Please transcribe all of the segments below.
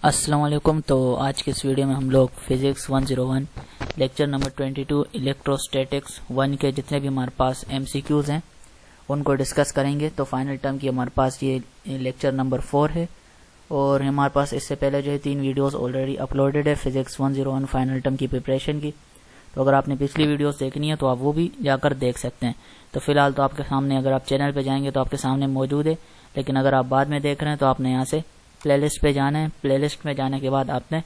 अस्सलाम वालेकुम। तो आज के इस वीडियो में हम लोग फिजिक्स 101 लेक्चर नंबर 22 इलेक्ट्रोस्टैटिक्स 1 के जितने भी हमारे पास एमसीक्यूज हैं उनको डिस्कस करेंगे। तो फाइनल टर्म की हमारे पास ये लेक्चर नंबर 4 है और हमारे पास इससे पहले जो है 3 वीडियोस ऑलरेडी अपलोडेड है फिजिक्स 101 फाइनल टर्म की प्रिपरेशन की। तो अगर आपने पिछली वीडियोस देखनी है तो आप वो भी जाकर देख सकते हैं। तो फिलहाल तो आपके सामने, अगर आप चैनल पे जाएंगे तो आपके सामने मौजूद है, लेकिन अगर आप बाद में देख रहे हैं तो आपने यहाँ से प्लेलिस्ट पे जाना है। प्लेलिस्ट में जाने के बाद आपने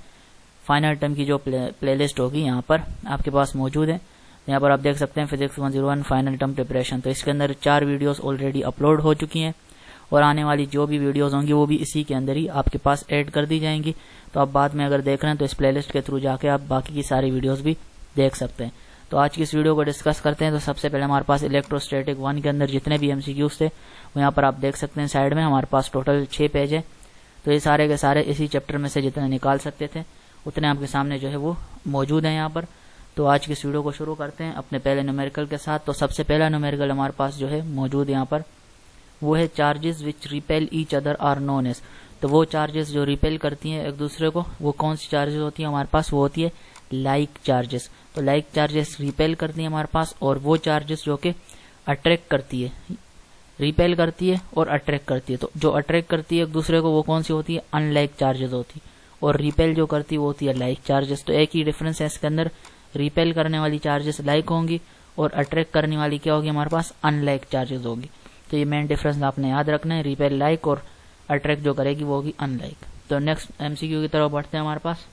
फाइनल टर्म की जो प्लेलिस्ट होगी यहाँ पर आपके पास मौजूद है। यहाँ पर आप देख सकते हैं फिजिक्स 101 फाइनल टर्म प्रिपरेशन। तो इसके अंदर 4 वीडियोस ऑलरेडी अपलोड हो चुकी हैं और आने वाली जो भी वीडियोस होंगी वो भी इसी के अंदर ही आपके पास ऐड कर दी जाएंगी। तो आप बाद में अगर देख रहे हैं तो इस प्लेलिस्ट के थ्रू जाके आप बाकी की सारी वीडियोस भी देख सकते हैं। तो आज की इस वीडियो को डिस्कस करते हैं। तो सबसे पहले हमारे पास इलेक्ट्रोस्टैटिक 1 के अंदर जितने भी एमसीक्यूज थे वो यहाँ पर आप देख सकते हैं। साइड में हमारे पास टोटल 6 पेज है। तो ये सारे के सारे इसी चैप्टर में से जितने निकाल सकते थे उतने आपके सामने जो है वो मौजूद हैं यहाँ पर। तो आज की इस वीडियो को शुरू करते हैं अपने पहले न्यूमेरिकल के साथ। तो सबसे पहला न्यूमेरिकल हमारे पास जो है मौजूद यहाँ पर वो है charges which repel each other are known as. तो वो चार्जेस जो रिपेल करती हैं एक दूसरे को वो कौन सी चार्जेस होती है हमारे पास, वो होती है लाइक चार्जेस। तो लाइक चार्जेस रिपेल करती है हमारे पास, और वो चार्जेस जो कि अट्रैक्ट करती है, रिपेल करती है और अट्रैक्ट करती है। तो जो अट्रैक्ट करती है एक दूसरे को वो कौन सी होती है, अनलाइक चार्जेस होती है, और रिपेल जो करती है वो होती है लाइक चार्जेस। तो एक ही डिफरेंस है इसके अंदर, रिपेल करने वाली चार्जेस लाइक होंगी और अट्रैक्ट करने वाली क्या होगी हमारे पास, अनलाइक चार्जेस होगी। तो ये मेन डिफरेंस आपने याद रखना है, रिपेल लाइक और अट्रैक्ट जो करेगी वो होगी अनलाइक। तो नेक्स्ट एमसीक्यू की तरफ बढ़ते हैं हमारे पास।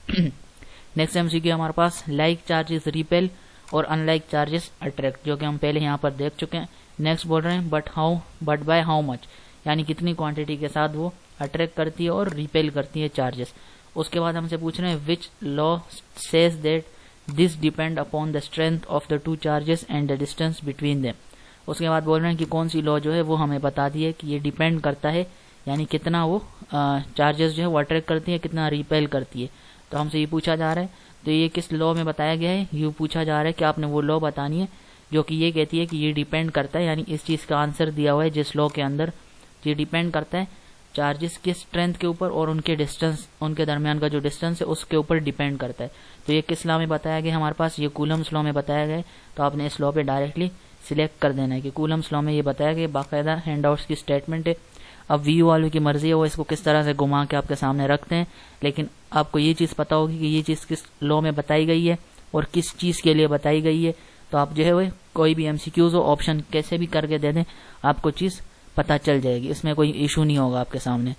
नेक्स्ट एमसीक्यू हमारे पास लाइक चार्जेस रिपेल और अनलाइक चार्जेस अट्रैक्ट, जो कि हम पहले यहाँ पर देख चुके हैं। नेक्स्ट बोल रहे हैं बट बाय हाउ मच, यानी कितनी क्वांटिटी के साथ वो अट्रैक्ट करती है और रिपेल करती है चार्जेस। उसके बाद हमसे पूछ रहे हैं which law says that this depend upon the strength of the two charges and the distance between them. उसके बाद बोल रहे हैं कि कौन सी लॉ जो है वो हमें बताती है कि ये डिपेंड करता है, यानी कितना वो चार्जेस जो है वो अट्रैक्ट करती है, कितना रिपेल करती है। तो हमसे ये पूछा जा रहा है, तो ये किस लॉ में बताया गया है, ये पूछा जा रहा है कि आपने वो लॉ बतानी है जो कि ये कहती है कि ये डिपेंड करता है, यानी इस चीज का आंसर दिया हुआ है जिस लॉ के अंदर ये डिपेंड करता है चार्जेस की स्ट्रेंथ के ऊपर और उनके डिस्टेंस, उनके दरमियान का जो डिस्टेंस है उसके ऊपर डिपेंड करता है। तो ये किस लॉ में बताया गया हमारे पास, ये कूलम्स लॉ में बताया गया है। तो आपने इस लॉ पे डायरेक्टली सिलेक्ट कर देना है कि कूलम्स लॉ में ये बताया गया, बाकायदा हैंडआउट्स की स्टेटमेंट है। अब वीयू वालों की मर्जी है वो इसको किस तरह से घुमा के आपके सामने रखते हैं, लेकिन आपको ये चीज पता होगी कि ये चीज किस लॉ में बताई गई है और किस चीज के लिए बताई गई है। तो आप जो है वो कोई भी एमसीक्यूज हो ऑप्शन कैसे भी करके दे दें, आपको चीज पता चल जाएगी, इसमें कोई इशू नहीं होगा आपके सामने।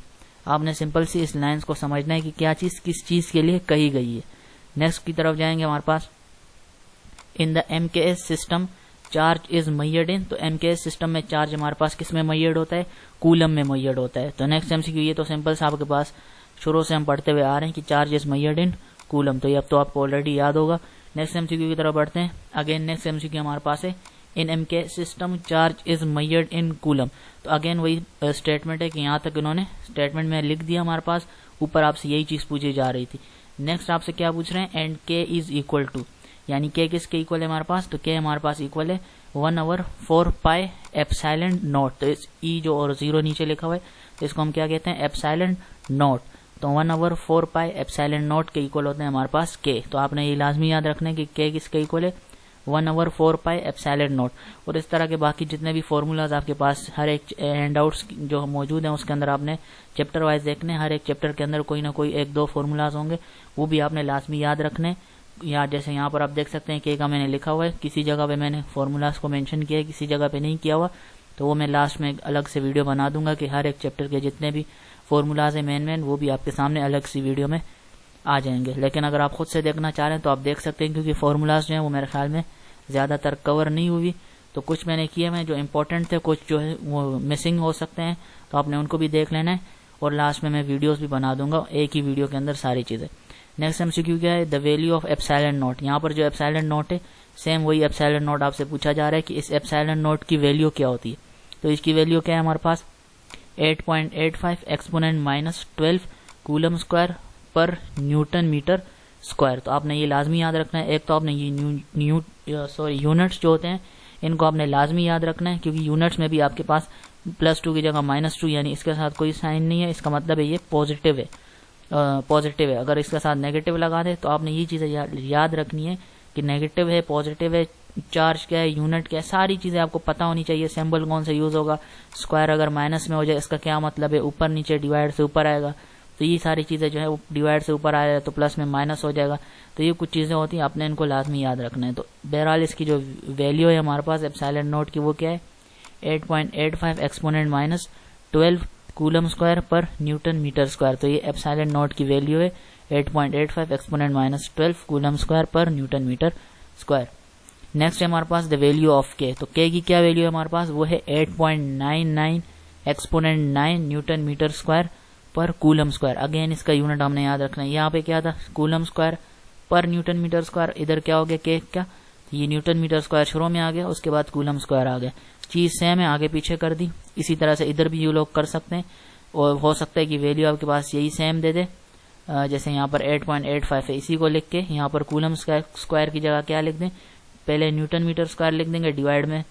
आपने सिंपल सी इस लाइन्स को समझना है कि क्या चीज किस चीज के लिए कही गई है। नेक्स्ट की तरफ जाएंगे हमारे पास, in the MKS system charge is measured in. तो एमकेएस सिस्टम में चार्ज हमारे पास किस में मेजर्ड होता है, कूलम में मेजर्ड होता है। तो नेक्स्ट एमसीक्यू ये तो सिंपल सा आपके पास शुरू से हम पढ़ते हुए आ रहे हैं कि charge is measured in coulomb, तो ये अब तो आपको ऑलरेडी याद होगा। नेक्स्ट एमसीक्यू की तरफ बढ़ते हैं। अगेन नेक्स्ट एमसीक्यू हमारे पास है, in MK system charge is measured in coulomb. तो अगेन वही स्टेटमेंट है कि यहाँ तक इन्होंने स्टेटमेंट में लिख दिया हमारे पास, ऊपर आपसे यही चीज पूछी जा रही थी। नेक्स्ट आपसे क्या पूछ रहे हैं, एंड के इज इक्वल टू, यानी के किसके इक्वल है हमारे पास, तो के हमारे पास इक्वल है 1/4 पाई एप्सिलॉन नॉट। तो इस ई जो और 0 नीचे लिखा हुआ है तो इसको हम क्या कहते हैं, एप्सिलॉन नॉट। तो 1/4 पाई एप्सिलॉन नॉट के इक्वल होते हैं हमारे पास के। तो आपने ये लाजमी याद रखना है कि के किसके इक्वल है, 1/4 पाई एप्सिलॉन नॉट। और इस तरह के बाकी जितने भी फॉर्मूलाज आपके पास हर एक हैंडआउट्स जो मौजूद हैं उसके अंदर आपने चैप्टर वाइज देखने, हर एक चैप्टर के अंदर कोई ना कोई 1-2 फॉर्मूलाज होंगे, वो भी आपने लाजमी याद रखने। या जैसे यहाँ पर आप देख सकते हैं के का मैंने लिखा हुआ है, किसी जगह पे मैंने फॉर्मूलाज को मेंशन किया है, किसी जगह पे नहीं किया हुआ, तो वो मैं लास्ट में अलग से वीडियो बना दूंगा कि हर एक चैप्टर के जितने भी फॉर्मूलाज है मेन वो भी आपके सामने अलग सी वीडियो में आ जाएंगे। लेकिन अगर आप खुद से देखना चाह रहे हैं तो आप देख सकते हैं, क्योंकि फॉर्मूलाज जो है वो मेरे ख्याल में ज्यादातर कवर नहीं हुई, तो कुछ मैंने किए हैं जो इंपॉर्टेंट थे, कुछ जो है वो मिसिंग हो सकते हैं, तो आपने उनको भी देख लेना है। और लास्ट में मैं वीडियोस भी बना दूंगा एक ही वीडियो के अंदर सारी चीजें। नेक्स्ट एमसीक्यू क्या है, the value of epsilon not. यहाँ पर जो एप्सिलॉन नॉट है सेम वही एप्सिलॉन नॉट आपसे पूछा जा रहा है कि इस एप्सिलॉन नॉट की वैल्यू क्या होती है। तो इसकी वैल्यू क्या है हमारे पास, 8.85 एक्सपोनेंट -12 कूलम स्क्वायर पर न्यूटन मीटर स्क्वायर। तो आपने ये लाजमी याद रखना है। एक तो आपने ये यूनिट्स जो होते हैं इनको आपने लाजमी याद रखना है, क्योंकि यूनिट्स में भी आपके पास +2 की जगह -2, यानी इसके साथ कोई साइन नहीं है, इसका मतलब है ये पॉजिटिव है। पॉजिटिव है। अगर इसके साथ नेगेटिव लगा दे तो आपने ये चीज़ें याद रखनी है कि नेगेटिव है, पॉजिटिव है, चार्ज क्या है, यूनिट क्या है, सारी चीज़ें आपको पता होनी चाहिए। सिंबल कौन सा यूज़ होगा, स्क्वायर अगर माइनस में हो जाए इसका क्या मतलब है, ऊपर नीचे डिवाइड से ऊपर आएगा, तो ये सारी चीज़ें जो है वो डिवाइड से ऊपर आएगा तो प्लस में माइनस हो जाएगा। तो ये कुछ चीज़ें होती हैं, आपने इनको लाजमी याद रखना है। तो बहरहाल इसकी जो वैल्यू है हमारे पास एप्सिलॉन नॉट की वो क्या है, 8.85 एक्सपोनेंट माइनस 12 कूलम स्क्वायर पर न्यूटन मीटर स्क्वायर। तो ये एप्सिलॉन नॉट की वैल्यू है 8.85 एक्सपोनेंट माइनस 12 कूलम स्क्वायर पर न्यूटन मीटर स्क्वायर। नेक्स्ट है हमारे पास द वैल्यू ऑफ के। तो के की क्या वैल्यू है हमारे पास, वो है 8.99 एक्सपोनेंट 9 न्यूटन मीटर स्क्वायर पर कूलम स्क्वायर। अगेन इसका यूनिट हमने याद रखना है, यहाँ पे क्या था कूलम स्क्वायर पर न्यूटन मीटर स्क्वायर, इधर क्या हो गया के क्या, ये न्यूटन मीटर स्क्वायर शुरू में आ गया, उसके बाद कूलम स्क्वायर आ गया, चीज सेम है, आगे पीछे कर दी। इसी तरह से इधर भी यू लोग कर सकते हैं, और हो सकता है कि वैल्यू आपके पास यही सेम दे दे, जैसे यहाँ पर 8.85 है, इसी को लिख के यहाँ पर कूलम स्क्वायर की जगह क्या लिख दें, पहले न्यूटन मीटर स्क्वायर लिख देंगे डिवाइड में,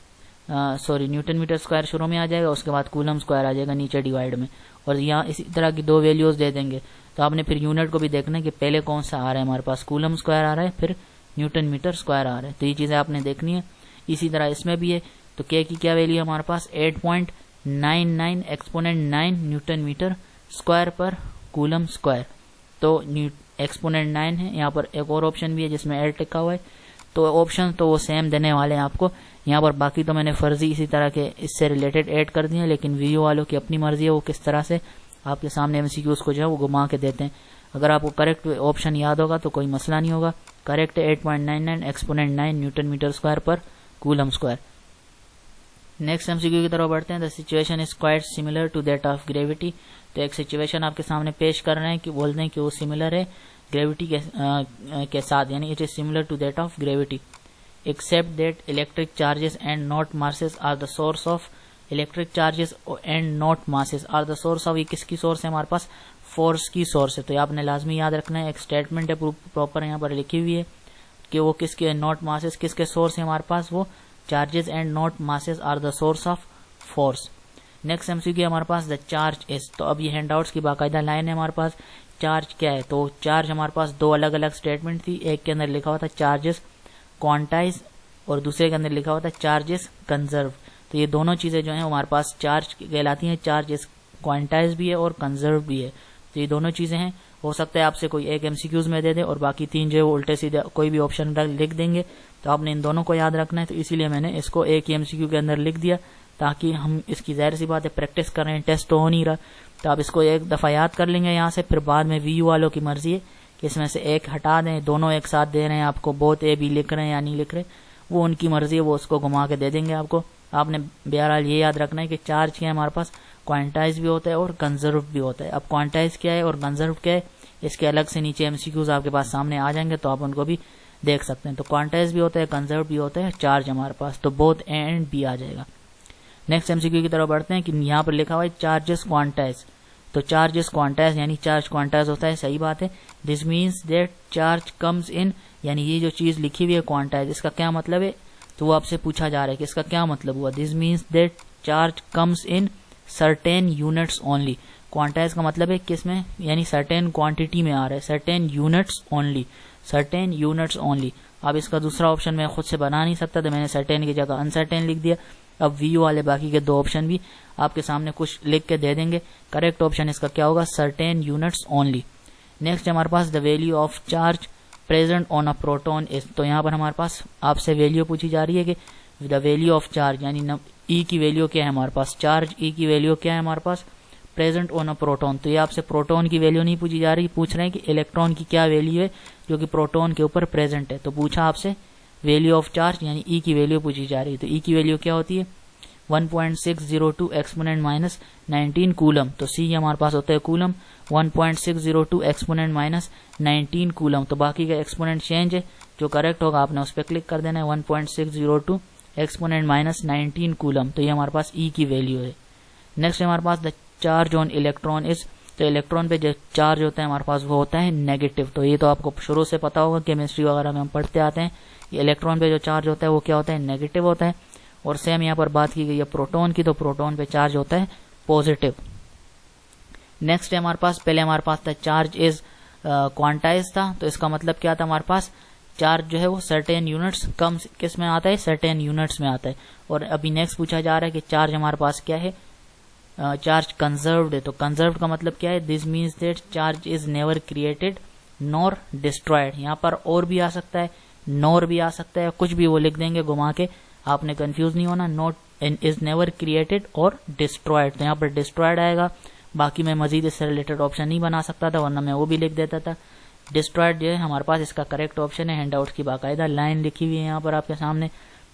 न्यूटन मीटर स्क्वायर शुरू में आ जाएगा, उसके बाद कूलम स्क्वायर आ जाएगा नीचे डिवाइड में, और यहाँ इसी तरह की दो वैल्यूज दे देंगे। तो आपने फिर यूनिट को भी देखना है कि पहले कौन सा आ रहा है, हमारे पास कूलम स्क्वायर आ रहा है फिर न्यूटन मीटर स्क्वायर आ रहा है, तो ये चीजें आपने देखनी है। इसी तरह इसमें भी है, तो के की क्या वैल्यू है हमारे पास 8.99 एक्सपोनेंट 9 न्यूटन मीटर स्क्वायर पर कूलम स्क्वायर। तो एक्सपोनेंट 9 है, यहाँ पर एक और ऑप्शन भी है जिसमें 8 लिखा हुआ है, तो ऑप्शन तो वो सेम देने वाले हैं आपको यहाँ पर। बाकी तो मैंने फर्जी इसी तरह के इससे रिलेटेड ऐड कर दिए हैं, लेकिन वीडियो वालों की अपनी मर्जी है वो किस तरह से आपके सामने एमसीक्यूज को जो है वो घुमा के देते हैं। अगर आपको करेक्ट ऑप्शन याद होगा तो कोई मसला नहीं होगा। करेक्ट है 8.99 एक्सपोनेंट 9 न्यूटन मीटर स्क्वायर पर कूलम स्क्वायर। नेक्स्ट एमसीक्यू की तरफ बढ़ते हैं। The situation is quite similar to that of gravity. तो एक सिचुएशन आपके सामने पेश कर रहे हैं कि बोलते हैं कि वो सिमिलर है ग्रेविटी के साथ, यानी it is similar to that of gravity except that electric charges and not masses are the source of, electric charges and not masses are the source of, ये किसकी सोर्स है हमारे पास, फोर्स की source है। तो ये आपने लाजमी याद रखना है, एक स्टेटमेंट है प्रॉपर यहाँ पर लिखी हुई है कि वो किसके, नॉट मासेस किसके सोर्स है हमारे पास, वो charges and not masses are the source of force. Next MCQ हमारे पास द चार्ज इज। तो अब ये हैंडआउट्स की बाकायदा लाइन है हमारे पास, चार्ज क्या है, तो चार्ज हमारे पास दो अलग अलग स्टेटमेंट थी, एक के अंदर लिखा हुआ था चार्जेस क्वांटाइज और दूसरे के अंदर लिखा हुआ था चार्जेस कंजर्व। तो ये दोनों चीजें जो है हमारे पास चार्ज कहलाती हैं, चार्जेस क्वांटाइज भी है और कंजर्व भी है। तो ये दोनों चीजें हैं, हो सकता है आपसे कोई एक एमसीक्यूज में दे दे और बाकी तीन जो है वो उल्टे सीधे कोई भी ऑप्शन लिख देंगे, तो आपने इन दोनों को याद रखना है। तो इसीलिए मैंने इसको एक ही एमसीक्यू के अंदर लिख दिया ताकि हम इसकी जाहिर सी बात है प्रैक्टिस कर रहे हैं, टेस्ट तो हो नहीं रहा, तो आप इसको एक दफा याद कर लेंगे यहाँ से, फिर बाद में वीयू वालों की मर्जी है कि इसमें से एक हटा दें, दोनों एक साथ दे रहे हैं आपको, बोथ ए बी लिख रहे हैं या नहीं लिख रहे, वो उनकी मर्जी है, वो उसको घुमा के दे देंगे आपको। आपने बहरहाल ये याद रखना है कि चार्ज क्या है हमारे पास, क्वांटाइज भी होता है और कंजर्व भी होता है। अब क्वांटाइज क्या है और कंजर्व क्या है, इसके अलग से नीचे एमसीक्यूज आपके पास सामने आ जाएंगे, तो आप उनको भी देख सकते हैं। तो क्वांटाइज भी होता है, कंजर्व भी होता है, चार्ज हमारे पास, तो बोथ ए एंड बी आ जाएगा। नेक्स्ट एमसीक्यू की तरफ बढ़ते हैं कि यहाँ पर लिखा हुआ है चार्जेस क्वांटाइज। तो चार्जेस क्वांटाइज यानी चार्ज क्वांटाइज होता है, सही बात है। This means that charge comes in, यानी ये जो चीज लिखी हुई है क्वांटाइज, इसका क्या मतलब है, तो वो आपसे पूछा जा रहा है कि इसका क्या मतलब हुआ। This means that charge comes in certain units only. Quantize का मतलब है कि इसमें यानी सर्टेन क्वांटिटी में आ रहा है, certain units only, certain units only. अब इसका दूसरा ऑप्शन मैं खुद से बना नहीं सकता, तो मैंने सर्टेन की जगह अनसर्टेन लिख दिया। अब वीयू वाले बाकी के दो ऑप्शन भी आपके सामने कुछ लिख के दे देंगे, करेक्ट ऑप्शन इसका क्या होगा, सर्टेन यूनिट्स ओनली। नेक्स्ट हमारे पास the value of charge present on a proton is. तो यहाँ पर हमारे पास आपसे वैल्यू पूछी जा रही है कि द वैल्यू ऑफ चार्ज यानी ई की वैल्यू क्या है हमारे पास, चार्ज ई की वैल्यू क्या है हमारे पास प्रेजेंट ऑन अ प्रोटॉन। तो ये आपसे प्रोटॉन की वैल्यू नहीं पूछी जा रही, पूछ रहे हैं कि इलेक्ट्रॉन की क्या वैल्यू है जो कि प्रोटॉन के ऊपर प्रेजेंट है। तो पूछा आपसे वैल्यू ऑफ चार्ज यानी ई की वैल्यू पूछी जा रही है। तो ई की वैल्यू क्या होती है 1.602 एक्सपोनेंट माइनस 19 कूलम। तो सी हमारे पास होता है कूलम, 1.602 एक्सपोनेंट माइनस 19 कूलम। तो बाकी का एक्सपोनेंट चेंज है, जो करेक्ट होगा आपने उस पर क्लिक कर देना है, 1.602 एक्सपोनेंट माइनस 19 कूलम। तो ये हमारे पास ई की वैल्यू है। नेक्स्ट हमारे पास the charge on electron is. तो इलेक्ट्रॉन पे जो चार्ज होता है हमारे पास वो होता है नेगेटिव। तो ये तो आपको शुरू से पता होगा, केमिस्ट्री वगैरह में हम पढ़ते आते हैं, इलेक्ट्रॉन पे जो चार्ज होता है वो क्या होता है, नेगेटिव होता है। और सेम यहाँ पर बात की गई है प्रोटॉन की, तो प्रोटॉन पे चार्ज होता है पॉजिटिव। नेक्स्ट है हमारे पास, पहले हमारे पास था चार्ज इज क्वांटाइज था, तो इसका मतलब क्या था हमारे पास, चार्ज जो है वो सर्टेन यूनिट्स, कम किस में आता है, सर्टेन यूनिट्स में आता है। और अभी नेक्स्ट पूछा जा रहा है कि चार्ज हमारे पास क्या है, चार्ज कंजर्व्ड है। तो कंजर्व्ड का मतलब क्या है, this means that charge is never created nor destroyed. यहाँ पर और भी आ सकता है, नॉर भी आ सकता है, कुछ भी वो लिख देंगे घुमा के, आपने कंफ्यूज नहीं होना। नॉट इज नेवर क्रिएटेड और डिस्ट्रॉयड, तो यहाँ पर डिस्ट्रॉयड आएगा। बाकी मैं मजीद इससे रिलेटेड ऑप्शन नहीं बना सकता था, वरना मैं वो भी लिख देता था। डिस्ट्रॉयड जो है हमारे पास इसका करेक्ट ऑप्शन है, हैंडआउट की बाकायदा लाइन लिखी हुई है यहाँ पर आपके सामने।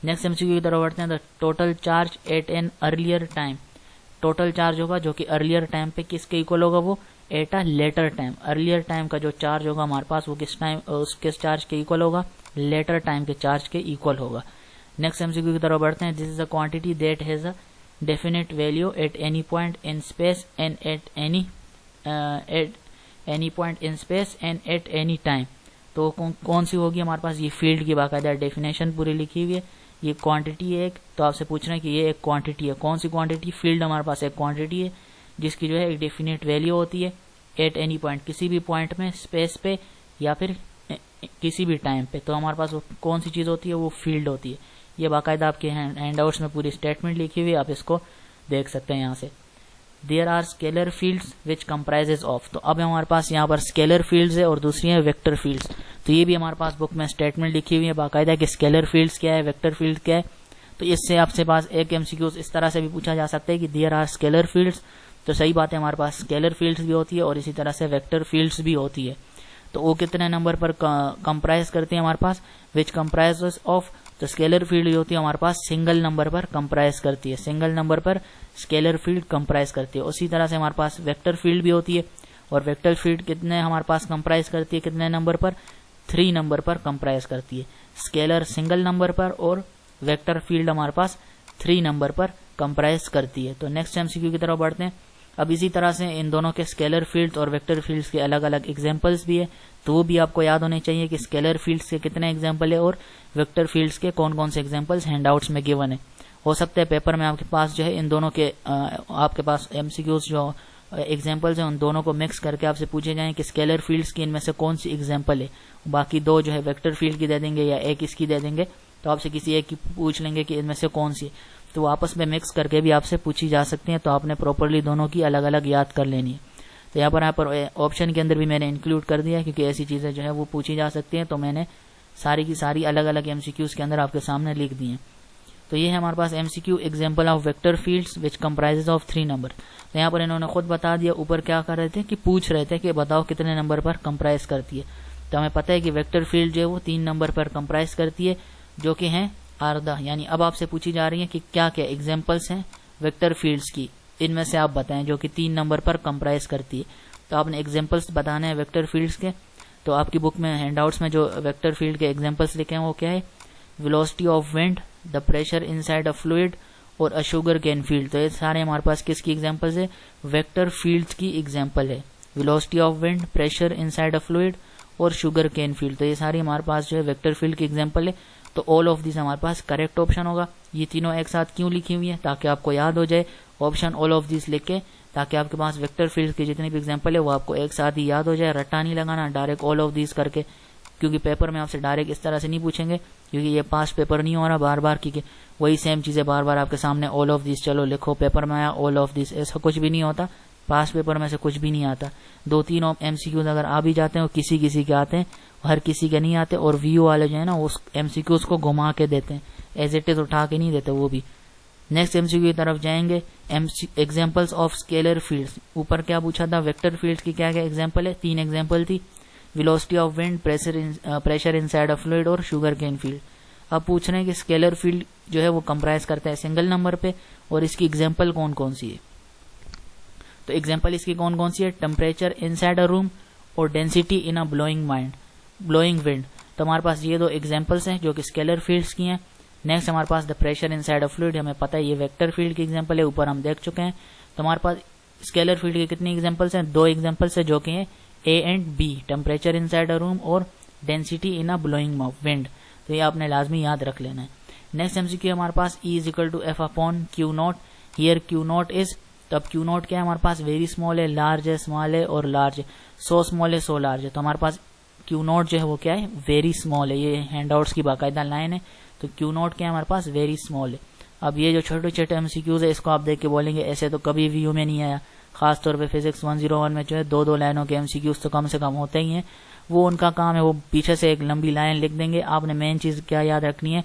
नेक्स्ट एमसीक्यू की तरफ बढ़ते हैं। The total charge at an earlier time, total charge होगा जो कि अर्लियर टाइम पे किसके इक्वल होगा, वो at a letter time. Earlier time का जो चार्ज होगा हमारे पास वो किस चार्ज के इक्वल होगा, लेटर टाइम के चार्ज के इक्वल होगा। नेक्स्ट एमसीक्यू की तरफ बढ़ते हैं। This is a quantity that has a definite value at any point in space and at any point in space and at any time. तो कौन सी होगी हमारे पास, ये फील्ड की बाकायदा डेफिनेशन पूरी लिखी हुई है। ये क्वांटिटी है एक, तो आपसे पूछ रहे हैं कि ये एक क्वांटिटी है, कौन सी क्वांटिटी, फील्ड हमारे पास एक क्वांटिटी है जिसकी जो है एक डेफिनेट वैल्यू होती है एट एनी पॉइंट, किसी भी पॉइंट में, स्पेस पे या फिर किसी भी टाइम पे। तो हमारे पास वो कौन सी चीज होती है, वो फील्ड होती है। ये बाकायदा आपके हैंडआउट्स में पूरी स्टेटमेंट लिखी हुई है, आप इसको देख सकते हैं यहाँ से। There are scalar fields which comprises of, तो अब हमारे पास यहाँ पर स्केलर फील्ड्स है और दूसरी है वेक्टर फील्ड्स। तो ये भी हमारे पास बुक में स्टेटमेंट लिखी हुई है बाकायदा कि स्केलर फील्ड्स क्या है, वेक्टर फील्ड क्या है। तो इससे आपसे पास एक एमसीक्यू इस तरह से भी पूछा जा सकता है कि देयर आर स्केलर फील्ड्स, तो सही बात है, हमारे पास स्केलर फील्ड्स भी होती है और इसी तरह से वेक्टर फील्ड्स भी होती है। तो वो कितने नंबर पर कंप्राइज करते हैं हमारे पास, विच कंप्राइजेस ऑफ, तो स्केलर फील्ड जो होती है हमारे पास सिंगल नंबर पर कंप्राइज करती है, सिंगल नंबर पर स्केलर फील्ड कंप्राइज करती है। उसी तरह से हमारे पास वेक्टर फील्ड भी होती है, और वेक्टर फील्ड कितने हमारे पास कंप्राइज करती है, कितने नंबर पर, 3 नंबर पर कंप्राइज करती है। स्केलर सिंगल नंबर पर और वेक्टर फील्ड हमारे पास 3 नंबर पर कंप्राइज करती है। तो नेक्स्ट एमसीक्यू की तरफ बढ़ते हैं। अब इसी तरह से इन दोनों के स्केलर फील्ड और वेक्टर फील्ड्स के अलग अलग एग्जांपल्स भी है, तो वो भी आपको याद होने चाहिए कि स्केलर फील्ड्स के कितने एग्जांपल है और वेक्टर फील्ड्स के कौन कौन से एग्जांपल्स हैंडआउट्स में गिवन है। हो सकता है पेपर में आपके पास जो है इन दोनों के आपके पास एमसीक्यूज जो एग्जांपल्स हैं उन दोनों को मिक्स करके आपसे पूछे जाएं कि स्केलर फील्ड्स की इनमें से कौन सी एग्जांपल है, बाकी 2 जो है वेक्टर फील्ड की दे देंगे या एक इसकी दे देंगे, तो आपसे किसी एक की पूछ लेंगे कि इनमें से कौन सी है, तो आपस में मिक्स करके भी आपसे पूछी जा सकती हैं। तो आपने प्रॉपरली दोनों की अलग अलग याद कर लेनी है। तो यहाँ पर ऑप्शन के अंदर भी मैंने इंक्लूड कर दिया क्योंकि ऐसी चीजें जो है वो पूछी जा सकती हैं, तो मैंने सारी की सारी अलग अलग एमसीक्यूज के अंदर आपके सामने लिख दी हैं। तो ये है हमारे पास MCQ example of vector fields which comprises of 3 number. तो यहाँ पर इन्होंने खुद बता दिया, ऊपर क्या कर रहे थे कि पूछ रहे थे कि बताओ कितने नंबर पर कंप्राइज करती है। तो हमें पता है कि वेक्टर फील्ड जो है वो 3 नंबर पर कंप्राइज करती है, जो कि है आर्धा। यानी अब आपसे पूछी जा रही है कि क्या क्या एग्जांपल्स हैं वेक्टर फील्ड्स की, इनमें से आप बताएं जो कि 3 नंबर पर कंप्राइज करती है। तो आपने एग्जांपल्स बताने हैं वेक्टर फील्ड्स के। तो आपकी बुक में हैंडआउट्स में जो वेक्टर फील्ड के एग्जांपल्स लिखे हैं वो क्या है, velocity of wind, the pressure inside a fluid और अ शुगर केन फील्ड। तो ये सारे हमारे पास किसकी एग्जांपल्स है, वेक्टर फील्ड्स की एग्जांपल है। Velocity of wind, pressure inside a fluid और शुगर केन फील्ड, तो ये सारी हमारे पास जो है वेक्टर फील्ड की एग्जांपल है। तो ऑल ऑफ दिस हमारे पास करेक्ट ऑप्शन होगा। ये तीनों एक साथ क्यों लिखी हुई है, ताकि आपको याद हो जाए ऑप्शन ऑल ऑफ दिस लिख के, ताकि आपके पास वेक्टर फील्ड की जितनी भी एग्जांपल है वो आपको एक साथ ही याद हो जाए। रट्टा नहीं लगाना डायरेक्ट ऑल ऑफ दिस करके, क्योंकि पेपर में आपसे डायरेक्ट इस तरह से नहीं पूछेंगे, क्योंकि ये पास पेपर नहीं हो रहा बार बार की वही सेम चीजें बार बार आपके सामने ऑल ऑफ दिस चलो लिखो, पेपर में आया ऑल ऑफ दिस, ऐसा कुछ भी नहीं होता। पास पेपर में से कुछ भी नहीं आता। 2-3 एमसीक्यूज अगर आ भी जाते हैं वो किसी किसी के आते हैं, हर किसी के नहीं आते। और वीओ वाले जो है ना उस एमसीक्यूज को घुमा के देते हैं, एज इट इज उठा के नहीं देते वो भी। नेक्स्ट एमसीक्यू की तरफ जाएंगे, एग्जांपल्स ऑफ स्केलर फील्ड्स। ऊपर क्या पूछा था, वेक्टर फील्ड्स की क्या क्या एग्जांपल है, 3 एग्जांपल थी, velocity of wind, pressure inside a fluid और शुगर केन फील्ड। अब पूछ रहे हैं कि स्केलर फील्ड जो है वो कंप्राइज करता है सिंगल नंबर पे, और इसकी एग्जांपल कौन कौन सी है। तो एग्जांपल इसकी कौन कौन सी है, टेम्परेचर इनसाइड अ रूम और density in a blowing wind. तो हमारे पास ये 2 एग्जांपल्स हैं जो कि स्केलर फील्ड्स की हैं। नेक्स्ट हमारे पास the pressure inside a fluid, हमें पता है ये वेक्टर फील्ड की एग्जांपल है, ऊपर हम देख चुके हैं। तो हमारे पास स्केलर फील्ड के कितने एग्जांपल्स हैं, 2 एग्जांपल्स है जो कि हैं A and B, temperature inside a room और density in a blowing wind. तो ये आपने लाजमी याद रख लेना है। नेक्स्ट एमसीक्यू हमारे पास E is equal to F upon Q not. Here Q not is तो अब क्यू नोट क्या है हमारे पास, वेरी स्मॉल है, लार्ज है, स्मॉल है और लार्ज है, सो स्मॉल है, सो लार्ज है। तो हमारे पास क्यू नोट जो है वो क्या है, वेरी स्मॉल है। ये हैंडआउट्स की बाकायदा लाइन है। तो क्यू नोट क्या है हमारे पास, वेरी स्मॉल है। अब ये जो छोटे छोटे एमसीक्यूज है इसको आप देख के बोलेंगे ऐसे तो कभी व्यू में नहीं आया। खासतौर पे फिजिक्स 101 में जो है दो लाइनों के एमसीक्यूज तो कम से कम होते ही हैं। वो उनका काम है, वो पीछे से एक लंबी लाइन लिख देंगे। आपने मेन चीज क्या याद रखनी है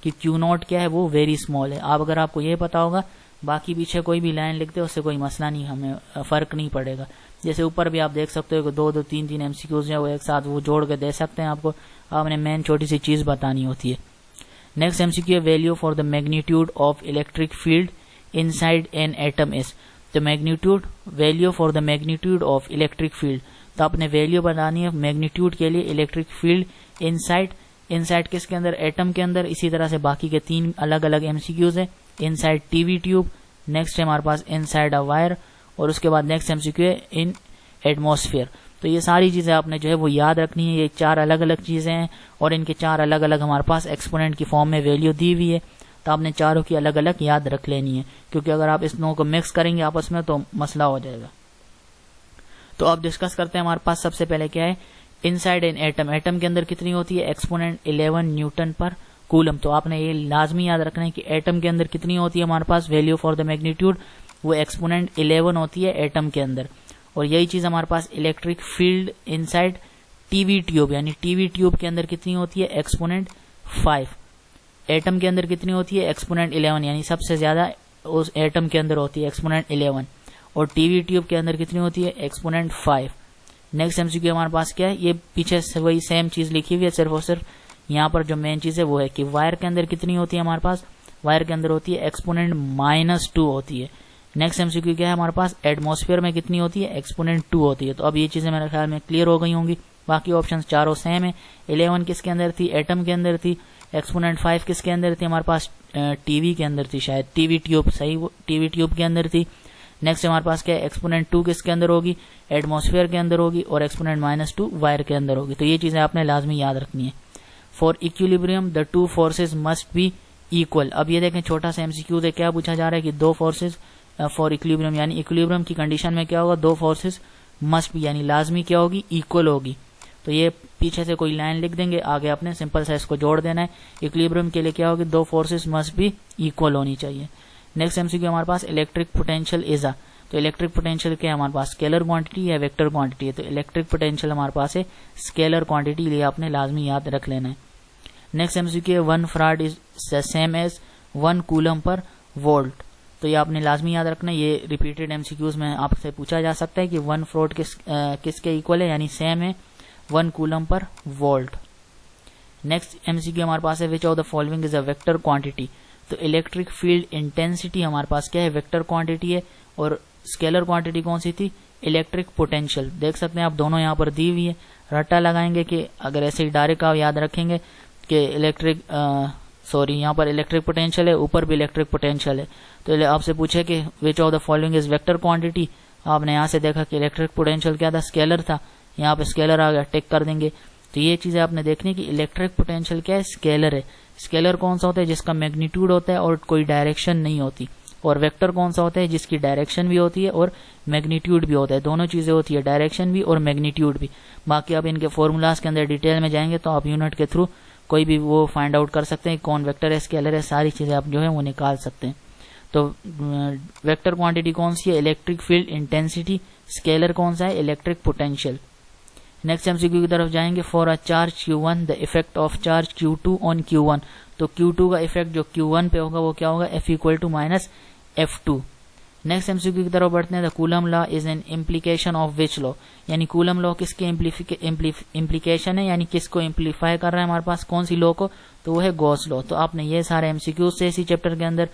कि क्यू नोट क्या है, वो वेरी स्मॉल है। आप अगर आपको ये पता होगा, बाकी पीछे कोई भी लाइन लिखते हो उससे कोई मसला नहीं, हमें फर्क नहीं पड़ेगा। जैसे ऊपर भी आप देख सकते हो कि दो तीन एमसीक्यूज है वो एक साथ वो जोड़ के दे सकते हैं आपको। आपने मेन छोटी सी चीज बतानी होती है। नेक्स्ट एमसीक्यू है, value for the magnitude of electric field inside an atom is. तो magnitude, value for the magnitude of electric field, तो आपने वैल्यू बनानी है मैग्नीट्यूड के लिए इलेक्ट्रिक फील्ड इनसाइड। इनसाइड किसके अंदर, एटम के अंदर। इसी तरह से बाकी के 3 अलग अलग एमसीक्यूज है। इनसाइड टीवी ट्यूब, नेक्स्ट है हमारे पास इनसाइड अ वायर, और उसके बाद नेक्स्ट एमसीक्यू है इन एटमॉस्फेयर। तो ये सारी चीजें आपने जो है वो याद रखनी है। ये 4 अलग अलग चीजें हैं और इनके 4 अलग अलग हमारे पास एक्सपोनेंट की फॉर्म में वैल्यू दी हुई है। तो आपने चारों की अलग अलग याद रख लेनी है, क्योंकि अगर आप इस दोनों को मिक्स करेंगे आपस में तो मसला हो जाएगा। तो अब डिस्कस करते हैं हमारे पास सबसे पहले क्या है, इनसाइड एन एटम। एटम के अंदर कितनी होती है, एक्सपोनेंट 11 न्यूटन पर कूलम। तो आपने ये लाजमी याद रखना है कि एटम के अंदर कितनी होती है हमारे पास, वैल्यू फॉर द मैग्नीट्यूड, वो एक्सपोनेंट 11 होती है एटम के अंदर। और यही चीज हमारे पास electric field inside TV tube, यानी टीवी ट्यूब के अंदर कितनी होती है, एक्सपोनेंट 5। एटम के अंदर कितनी होती है, एक्सपोनेंट 11, यानी सबसे ज्यादा उस एटम के अंदर होती है एक्सपोनेंट 11। और टीवी ट्यूब के अंदर कितनी होती है, एक्सपोनेंट 5। नेक्स्ट एमसीक्यू हमारे पास क्या है, ये पीछे से वही सेम चीज लिखी हुई है, सिर्फ और सिर्फ यहाँ पर जो मेन चीज है वो है कि वायर के अंदर कितनी होती है हमारे पास, वायर के अंदर होती है एक्सपोनेंट -2 होती है। नेक्स्ट एमसीक्यू क्या है हमारे पास, एटमॉस्फेयर में कितनी होती है, एक्सपोनेंट 2 होती है। तो अब ये चीजें मेरे ख्याल में क्लियर हो गई होंगी। बाकी ऑप्शन चारों सेम है। 11 किसके अंदर थी, एटम के अंदर थी। एक्सपोनेंट 5 किसके अंदर थी हमारे पास, टीवी के अंदर थी, शायद टीवी ट्यूब, सही टीवी ट्यूब के अंदर थी। नेक्स्ट हमारे पास क्या है, एक्सपोनेंट 2 किसके अंदर होगी, एटमॉस्फेयर के अंदर होगी। और एक्सपोनेंट -2 वायर के अंदर होगी। तो ये चीजें आपने लाजमी याद रखनी है। For equilibrium the 2 forces must be equal. अब ये देखें छोटा सा एमसीक्यू है, क्या पूछा जा रहा है कि 2 फोर्सेज फॉर इक्विलिब्रियम, यानी इक्विलिब्रियम की कंडीशन में क्या होगा, 2 फोर्सेज मस्ट बी, यानी लाजमी क्या होगी, इक्वल होगी। तो ये पीछे से कोई लाइन लिख देंगे, आगे आपने सिंपल सा इसको जोड़ देना है। इक्विलिब्रियम के लिए क्या होगी, 2 फोर्सेज मस्ट बी इक्वल होनी चाहिए। नेक्स्ट एमसीक्यू हमारे पास, इलेक्ट्रिक पोटेंशियल इज अ। तो इलेक्ट्रिक पोटेंशियल क्या है हमारे पास, स्केलर क्वांटिटी या वेक्टर क्वांटिटी है। तो इलेक्ट्रिक पोटेंशियल हमारे पास है स्केलर क्वांटिटी, लिए आपने लाजमी याद रख लेना है। नेक्स्ट एमसीक्यू है, 1 farad is same as 1 coulomb per volt. तो ये आपने लाजमी याद रखना है। ये रिपीटेड एमसीक्यूज में आपसे पूछा जा सकता है कि 1 फराड किसके इक्वल है, यानी सेम है 1 coulomb per volt. Next MCQ हमारे पास है, विच of the following is a vector quantity. तो इलेक्ट्रिक फील्ड इंटेंसिटी हमारे पास क्या है, वेक्टर क्वांटिटी है। और स्केलर क्वांटिटी कौन सी थी, इलेक्ट्रिक पोटेंशियल। देख सकते हैं आप दोनों यहाँ पर दी हुई है। रट्टा लगाएंगे कि अगर ऐसे ही डायरेक्ट आप याद रखेंगे कि यहाँ पर इलेक्ट्रिक पोटेंशियल है, ऊपर भी इलेक्ट्रिक पोटेंशियल है। तो आपसे पूछे कि विच of the following is vector quantity, आपने यहाँ से देखा कि इलेक्ट्रिक पोटेंशियल क्या था, स्केलर था। यहाँ पे स्केलर आ गया, टिक कर देंगे। तो ये चीजें आपने देखनी कि इलेक्ट्रिक पोटेंशियल क्या है, स्केलर है। स्केलर कौन सा होता है, जिसका मैग्नीट्यूड होता है और कोई डायरेक्शन नहीं होती। और वेक्टर कौन सा होता है, जिसकी डायरेक्शन भी होती है और मैग्नीट्यूड भी होता है। दोनों चीजें होती है, डायरेक्शन भी और मैग्नीट्यूड भी। बाकी आप इनके फॉर्मूलाज के अंदर डिटेल में जाएंगे तो आप यूनिट के थ्रू कोई भी वो फाइंड आउट कर सकते हैं, कौन वेक्टर है, स्केलर है, सारी चीजें आप जो है वो निकाल सकते हैं। तो वेक्टर क्वांटिटी कौन सी है, इलेक्ट्रिक फील्ड इंटेंसिटी। स्केलर कौन सा है, इलेक्ट्रिक पोटेंशियल। नेक्स्ट एमसीक्यू की तरफ जाएंगे, for a charge Q1 the effect of charge Q2 on Q1। तो Q2 का इफेक्ट जो Q1 पे होगा वो क्या होगा, F = -F2। नेक्स्ट एमसीक्यू की तरफ बढ़ते हैं, the Coulomb law is N implication of which law. यानी कूलम लॉ किसके इम्प्लीकेशन है, यानी किसको इम्प्लीफाई कर रहा है हमारे पास, कौन सी लॉ को, तो वो है गॉस लॉ। तो आपने ये सारे एमसीक्यूज से इसी चैप्टर के अंदर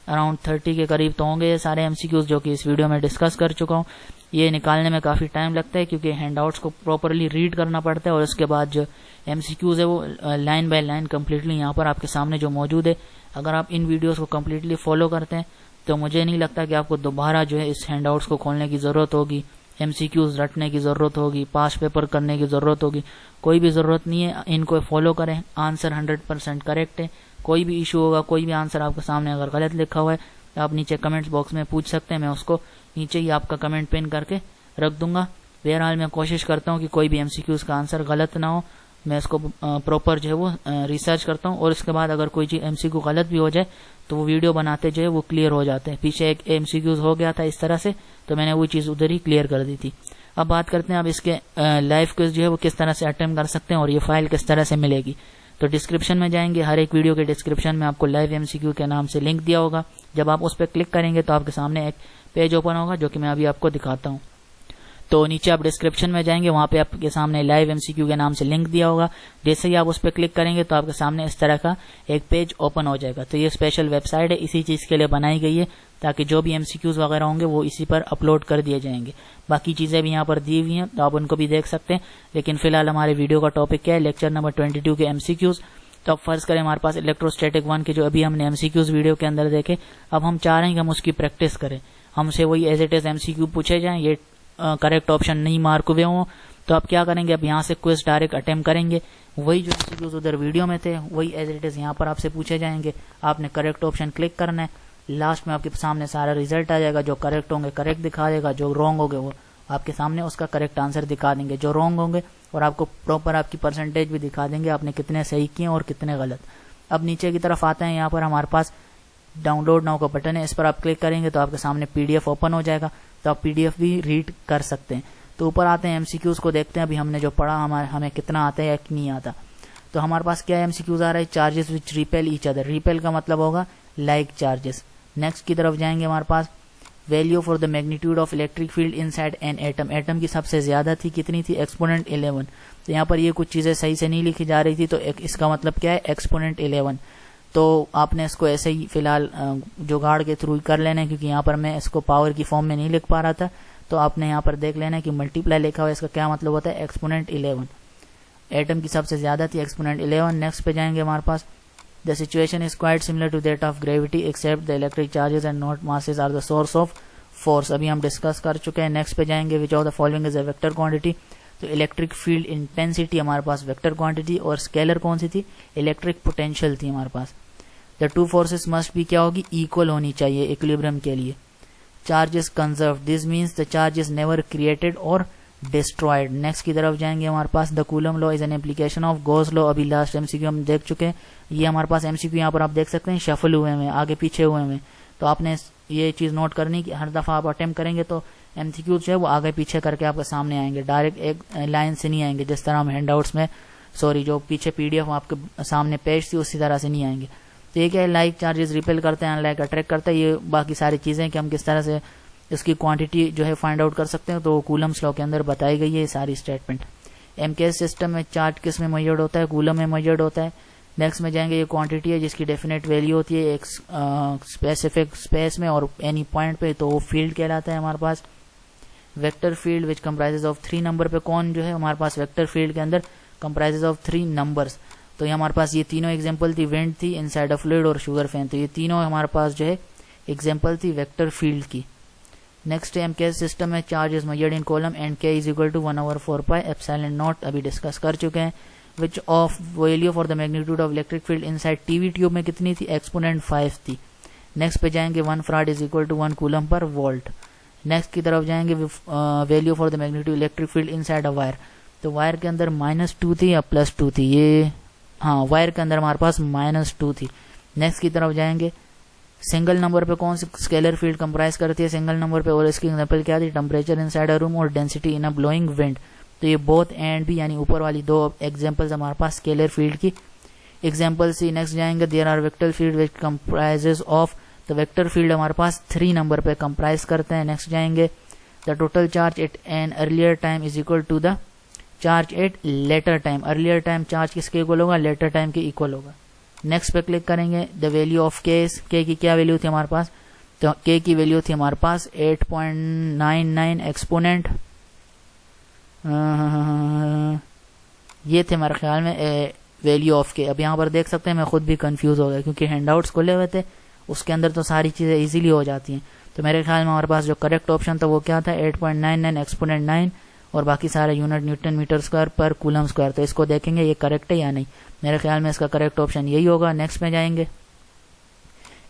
अराउंड 30 के करीब तो होंगे ये सारे एमसीक्यूज जो कि इस वीडियो में डिस्कस कर चुका हूँ। ये निकालने में काफी टाइम लगता है क्योंकि हैंडआउट्स को प्रॉपरली रीड करना पड़ता है और उसके बाद जो एमसीक्यूज है वो लाइन बाय लाइन कम्प्लीटली यहाँ पर आपके सामने जो मौजूद है। अगर आप इन वीडियोस को कम्प्लीटली फॉलो करते हैं तो मुझे नहीं लगता कि आपको दोबारा जो है इस हैंडआउट्स को खोलने की जरूरत होगी, एमसीक्यूज रटने की जरूरत होगी, पास पेपर करने की जरूरत होगी। कोई भी जरूरत नहीं है, इनको फॉलो करें। आंसर 100% करेक्ट है। कोई भी इशू होगा, कोई भी आंसर आपके सामने अगर गलत लिखा हुआ है आप नीचे कमेंट्स बॉक्स में पूछ सकते हैं, मैं उसको नीचे ही आपका कमेंट पिन करके रख दूंगा। बहरहाल मैं कोशिश करता हूँ कि कोई भी MCQs का आंसर गलत ना हो, मैं इसको प्रॉपर जो है वो रिसर्च करता हूँ और इसके बाद अगर कोई चीज़ MCQ गलत भी हो जाए तो वो वीडियो बनाते जो है वो क्लियर हो जाते हैं। पीछे एक MCQs हो गया था इस तरह से, तो मैंने वो चीज़ उधर ही क्लियर कर दी थी। अब बात करते हैं अब इसके लाइव क्विज जो है वो किस तरह से अटेम्प्ट कर सकते हैं और ये फाइल किस तरह से मिलेगी। तो डिस्क्रिप्शन में जाएंगे, हर एक वीडियो के डिस्क्रिप्शन में आपको लाइव MCQ के नाम से लिंक दिया होगा। जब आप उस पर क्लिक करेंगे तो आपके सामने एक पेज ओपन होगा जो कि मैं अभी आपको दिखाता हूँ। तो नीचे आप डिस्क्रिप्शन में जाएंगे, वहां पे आपके सामने लाइव MCQ के नाम से लिंक दिया होगा। जैसे ही आप उस पर क्लिक करेंगे तो आपके सामने इस तरह का एक पेज ओपन हो जाएगा। तो ये स्पेशल वेबसाइट है, इसी चीज़ के लिए बनाई गई है ताकि जो भी MCQs वगैरह होंगे वो इसी पर अपलोड कर दिए जाएंगे। बाकी चीज़ें भी यहाँ पर दी हुई हैं तो आप उनको भी देख सकते हैं। लेकिन फिलहाल हमारे वीडियो का टॉपिक क्या है, लेक्चर नंबर 22 के MCQs। तो अब फर्ज करें हमारे पास इलेक्ट्रोस्टैटिक 1 के जो अभी हमने MCQs वीडियो के अंदर देखे, अब हम चाह रहे हैं कि हम उसकी प्रैक्टिस करें, हमसे वही एज इट इज MCQ पूछे जाएं, ये करेक्ट ऑप्शन नहीं मार्क हुए हों। तो आप क्या करेंगे, अब यहाँ से क्विज डायरेक्ट अटेम्प्ट करेंगे, वही जो MCQs उधर वीडियो में थे वही एज इट इज यहाँ पर आपसे पूछे जाएंगे। आपने करेक्ट ऑप्शन क्लिक करना है, लास्ट में आपके सामने सारा रिजल्ट आ जाएगा। जो करेक्ट होंगे करेक्ट दिखा देगा, जो रॉन्ग होंगे वो आपके सामने उसका करेक्ट आंसर दिखा देंगे, जो रॉन्ग होंगे और आपको प्रॉपर आपकी परसेंटेज भी दिखा देंगे, आपने कितने सही किए और कितने गलत। अब नीचे की तरफ आते हैं, यहाँ पर हमारे पास डाउनलोड नाउ का बटन है, इस पर आप क्लिक करेंगे तो आपके सामने PDF ओपन हो जाएगा, तो आप PDF भी रीड कर सकते हैं। तो ऊपर आते हैं, MCQs को देखते हैं अभी हमने जो पढ़ा हमें कितना आता है या नहीं आता। तो हमारे पास क्या MCQs आ रहा है, charges which repel each other. Repel का मतलब होगा लाइक चार्जेस। नेक्स्ट की तरफ जाएंगे, हमारे पास value for the magnitude of electric field inside an atom. Atom की सबसे ज्यादा थी, कितनी थी, एक्सपोनेंट 11। तो यहाँ पर ये कुछ चीजें सही से नहीं लिखी जा रही थी, तो इसका मतलब क्या है, एक्सपोनेंट 11। तो आपने इसको ऐसे ही फिलहाल जुगाड़ के थ्रू कर लेना है, क्योंकि यहाँ पर मैं इसको पावर की फॉर्म में नहीं लिख पा रहा था। तो आपने यहाँ पर देख लेना है कि मल्टीप्लाई लिखा हुआ है, इसका क्या मतलब होता है, एक्सपोनेंट 11। एटम की सबसे ज्यादा थी, एक्सपोनेंट 11। नेक्स्ट पे जाएंगे, हमारे पास the situation is quite similar to that of gravity except the electric charges and not masses are the source of force. अभी हम डिस्कस कर चुके हैं। नेक्स्ट पे जाएंगे, which of the following is a vector quantity. तो electric field intensity हमारे पास वेक्टर क्वांटिटी, और स्केलर कौन सी थी, इलेक्ट्रिक पोटेंशियल थी हमारे पास। द टू फोर्सेस मस्ट भी क्या होगी, इक्वल होनी चाहिए इक्विलिब्रियम के लिए। Charges conserve, this means the charge is never created और डिस्ट्रॉयड। नेक्स्ट की तरफ जाएंगे, हमारे पास the Coulomb law is an application of Gauss law. अभी लास्ट MCQ हम देख चुके हैं। ये हमारे पास MCQ यहाँ पर आप देख सकते हैं शफल हुए हैं, आगे पीछे हुए हैं। तो आपने ये चीज नोट करनी कि हर दफा आप अटेम्प्ट करेंगे तो MCQ जो है वो आगे पीछे करके आपके सामने आएंगे, डायरेक्ट एक लाइन से नहीं आएंगे, जिस तरह हम हैंडआउट्स में जो पीछे PDF आपके सामने पेज थी उसी तरह से नहीं आएंगे। तो ये क्या है, लाइक चार्जेस रिपेल करते हैं, लाइक अट्रैक्ट करता है। ये बाकी सारी चीजें कि हम किस तरह से इसकी क्वांटिटी जो है फाइंड आउट कर सकते हैं, तो कूलम्स लॉ के अंदर बताई गई है ये सारी स्टेटमेंट। MKS सिस्टम में चार्ज किस में मेजर्ड होता है, कूलम में मेजर्ड होता है। नेक्स्ट में जाएंगे, ये क्वांटिटी है जिसकी डेफिनेट वैल्यू होती है एक स्पेसिफिक स्पेस में और एनी पॉइंट पे, तो वो फील्ड कहलाता है हमारे पास। Vector field which comprises of 3 number पे, कौन जो है हमारे पास वेक्टर फील्ड के अंदर कंप्राइजेज ऑफ 3 नंबर्स। तो ये हमारे पास ये तीनों एग्जांपल थी, विंड थी, इनसाइड अ फ्लूइड और शुगर फैन। तो ये तीनों हमारे पास जो है एग्जांपल थी वेक्टर फील्ड की। नेक्स्ट MKS सिस्टम है, charge is measured in coulomb and K is equal to 1/4 pi epsilon not, अभी डिस्कस कर चुके हैं। Which of value for the magnitude of electric field inside TV tube में कितनी थी, exponent 5 थी। नेक्स्ट पे जाएंगे, 1 farad is equal to 1 coulomb per volt. Next की तरफ जाएंगे, value for the magnitude electric field inside a wire. तो वायर के अंदर -2 थी या +2 थी, ये हाँ वायर के अंदर हमारे पास -2 थी। नेक्स्ट की तरफ जाएंगे, सिंगल नंबर पे कौन सी स्केलर फील्ड कंप्राइज करती है सिंगल नंबर पे, और इसकी एग्जांपल क्या थी, टेम्परेचर इनसाइड अ रूम और density in a blowing wind. तो ये बोथ एंड भी यानी ऊपर वाली दो एग्जांपल्स हमारे पास स्केलर फील्ड की एग्जांपल सी। नेक्स्ट जाएंगे, there are vector field which comprises of, तो वेक्टर फील्ड हमारे पास 3 नंबर पे कंप्राइज करते हैं। नेक्स्ट जाएंगे, the total charge at an earlier time is equal to the charge at later time. Earlier time charge किसके equal होगा, later time के इक्वल होगा। नेक्स्ट पे क्लिक करेंगे, द वैल्यू ऑफ के की क्या वैल्यू थी हमारे पास, तो के की वैल्यू थी हमारे पास 8.99 एक्सपोनेंट, ये थे हमारे ख्याल में वैल्यू ऑफ के। अब यहाँ पर देख सकते हैं मैं खुद भी कंफ्यूज हो गया क्योंकि हैंडआउट्स खोले हुए थे, उसके अंदर तो सारी चीजें इजीली हो जाती हैं। तो मेरे ख्याल में हमारे पास जो करेक्ट ऑप्शन था वो क्या था, 8.99 एक्सपोनेंट 9 और बाकी सारे यूनिट न्यूटन मीटर स्क्वायर पर कूलम स्क्वायर। तो इसको देखेंगे ये करेक्ट है या नहीं, मेरे ख्याल में इसका करेक्ट ऑप्शन यही होगा। नेक्स्ट में जाएंगे,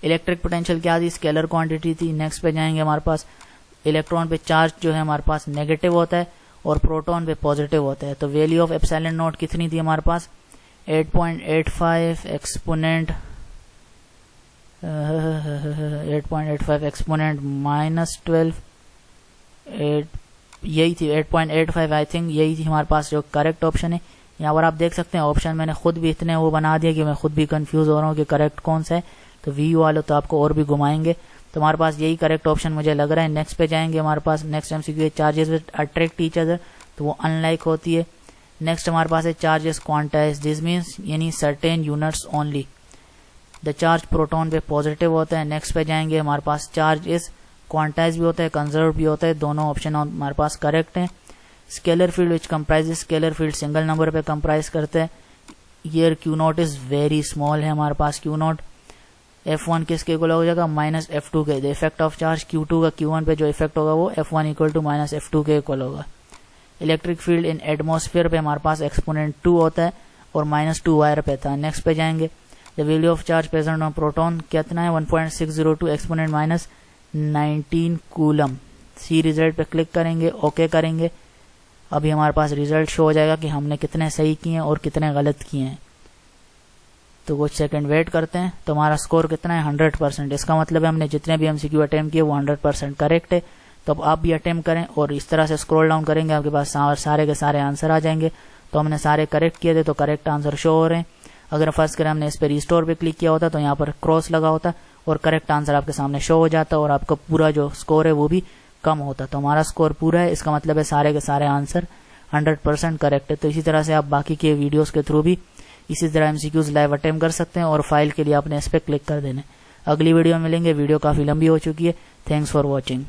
इलेक्ट्रिक पोटेंशियल क्या थी, स्केलर क्वांटिटी थी। नेक्स्ट पे जाएंगे, हमारे पास इलेक्ट्रॉन पे चार्ज जो है हमारे पास नेगेटिव होता है और प्रोटॉन पे पॉजिटिव होता है। तो वैल्यू ऑफ एप्सिलॉन नॉट कितनी थी हमारे पास, 8.85 एक्सपोनेंट -12, यही थी 8.85 आई थिंक, यही थी हमारे पास जो करेक्ट ऑप्शन है। यहाँ पर आप देख सकते हैं ऑप्शन मैंने खुद भी इतने वो बना दिया कि मैं खुद भी कंफ्यूज हो रहा हूँ कि करेक्ट कौन सा है। तो वी वाले तो आपको और भी घुमाएंगे, तो हमारे पास यही करेक्ट ऑप्शन मुझे लग रहा है। नेक्स्ट पे जाएंगे, हमारे पास next MCQ charges with attract each other, तो वो अनलाइक होती है। नेक्स्ट हमारे पास है चार्जेस क्वांटाइज, दिस मीन्स यानी certain units only. The charge proton पे पॉजिटिव होता है। नेक्स्ट पे जाएंगे, हमारे पास चार्ज इज क्वांटाइज भी होता है, कंजर्व भी होता है, दोनों ऑप्शन हमारे पास करेक्ट हैं। Scalar field which comprises, scalar field single number पे कंप्राइज करते हैं। Here Q not is very small है हमारे पास, क्यू नॉट F1 किसके इक्वल हो जाएगा, -F2 के। The effect of charge Q2 का Q1 पे जो इफेक्ट होगा वो F1 इक्वल टू -F2 के इक्वल होगा। इलेक्ट्रिक फील्ड इन एटमॉस्फेयर पे हमारे पास एक्सपोनेंट 2 होता है और -2 वायर पे था। नेक्स्ट पे जाएंगे, the value of charge present on proton कितना है, 1.602 एक्सपोनेंट -19 कूलम। सी रिजल्ट पे क्लिक करेंगे, ओके करेंगे। अभी हमारे पास रिजल्ट शो हो जाएगा कि हमने कितने सही किए हैं और कितने गलत किए हैं। तो कुछ सेकंड वेट करते हैं। तो हमारा स्कोर कितना है, 100%। इसका मतलब है हमने जितने भी एमसीक्यू अटेम्प्ट किए वो 100% करेक्ट है। तो अब आप भी अटेम्प्ट करें और इस तरह से स्क्रॉल डाउन करेंगे, आपके पास सारे के सारे आंसर आ जाएंगे। तो हमने सारे करेक्ट किए थे, तो करेक्ट आंसर शो हो रहे हैं। अगर फर्स्ट करें हमने इस पर रिस्टोर पे क्लिक किया होता तो यहाँ पर क्रॉस लगा होता और करेक्ट आंसर आपके सामने शो हो जाता और आपका पूरा जो स्कोर है वो भी कम होता। तो हमारा स्कोर पूरा है, इसका मतलब है सारे के सारे आंसर 100% करेक्ट है। तो इसी तरह से आप बाकी के वीडियोस के थ्रू भी इसी तरह एमसीक्यूज लाइव अटेम्प्ट कर सकते हैं और फाइल के लिए आपने इस पर क्लिक कर देना है। अगली वीडियो में मिलेंगे, वीडियो काफी लंबी हो चुकी है। Thanks for watching.